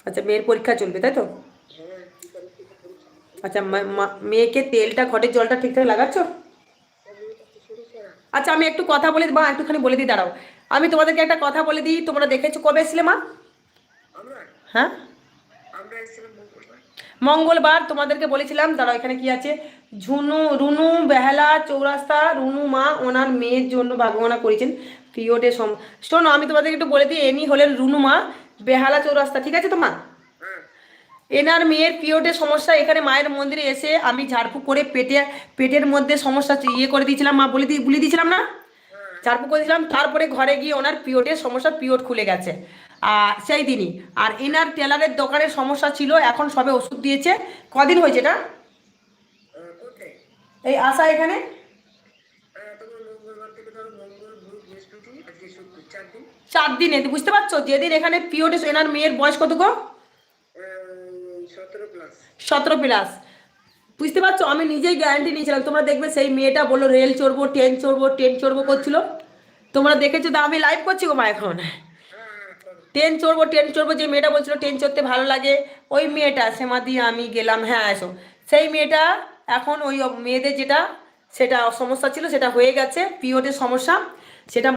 আচ্ছা, মেয়ের পরীক্ষা চলবে তাই তো? আচ্ছা, মেয়েকে তেলটা, ঘটের জলটা ঠিকঠাক লাগাচ্ছ? আচ্ছা, আমি একটু কথা বলে মা, একটুখানি বলে দিই, দাঁড়াও। আমি তোমাদেরকে একটা কথা বলে দিই, তোমরা দেখেছো কবে এসেছিলে মা? হ্যাঁ, মঙ্গলবার তোমাদেরকে বলেছিলাম। দাঁড়াও, এখানে কি আছে? রুনু বেহালা চৌরাস্তা, রুনু মা ওনার মেয়ের জন্য ভাগবানা করেছেন পিরিয়ডের শোনো, আমি তোমাদেরকে একটু বলে দিই, এনি হলেন রুনু মা, বেহালা চৌরাস্তা, ঠিক আছে তো মা? এনার মেয়ের পিরিয়ডের সমস্যা, এখানে মায়ের মন্দিরে এসে আমি ঝাড়ফুঁক করে পেটের মধ্যে সমস্যা ইয়ে করে দিয়েছিলাম মা, বলে দিয়েছিলাম না? ঝাড়ফুঁক করে দিলাম, তারপরে ঘরে গিয়ে ওনার পিরিয়ডের সমস্যা, পিরিয়ড খুলে গেছে আর সেই দিনই। আর এনার টেলারের দোকানের সমস্যা ছিল, এখন সবে ওষুধ দিয়েছে। কদিন হয়েছে এটা? এই আসা এখানে 4 দিনে, বুঝতে পারছো? যেদিন এখানে পিরিয়ডে, এনার মেয়ের বয়স কত গো? 17+। বুঝতে পারছো, আমি নিজেই গ্যারান্টি নিয়েছিলাম। তোমরা দেখবে সেই মেয়েটা বললো রেল চড়বো, ট্রেন চড়বো করছিল। তোমরা দেখেছো তো, আমি লাইভ করছি গো মা এখন। ট্রেন চড়বো, যে মেয়েটা বলছিল ট্রেন চড়তে ভালো লাগে, ওই মেয়েটা সেমাদি আমি গেলাম, হ্যাঁ এসো। সেই মেয়েটা এখন ওই মেয়েদের যেটা সেটা সমস্যা ছিল সেটা হয়ে গেছে, পিরিয়ডের সমস্যা, সেটা